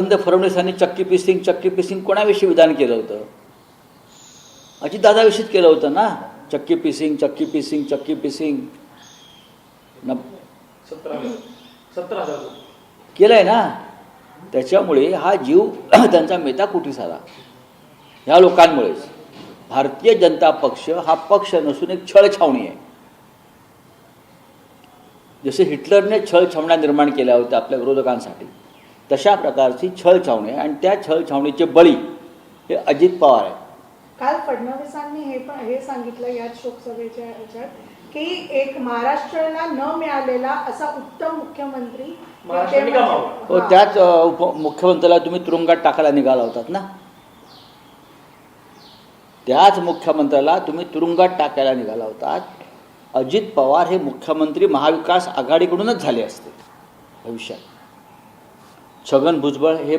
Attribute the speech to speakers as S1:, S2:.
S1: फडणवीसांनी चक्की पिसिंग कोणाविषयी विधान केलं होतं? अजितदादाविषयीच केलं होतं ना. चक्की पिसिंग केलंय ना. त्याच्यामुळे हा जीव त्यांचा मेटाकुटीस आला ह्या लोकांमुळेच. भारतीय जनता पक्ष हा पक्ष नसून एक छळछावणी आहे. जसे हिटलरने छळछावण्या निर्माण केल्या होत्या आपल्या विरोधकांसाठी, तशा प्रकारची छळछावणी आहे आणि त्या छळछावणीचे बळी हे अजित पवार आहे.
S2: काल फडणवीसांनी हे सांगितलं या शोकसभेच्या ह्याच्यात की एक महाराष्ट्राला न मिळालेला असा उत्तम मुख्यमंत्री
S1: हो, त्याच मुख्यमंत्र्याला तुम्ही तुरुंगात टाकायला निघाला होतात ना. त्याच मुख्यमंत्र्याला तुम्ही तुरुंगात टाकायला निघाला होतात. अजित पवार हे मुख्यमंत्री महाविकास आघाडीकडूनच झाले असते भविष्यात. छगन भुजबळ हे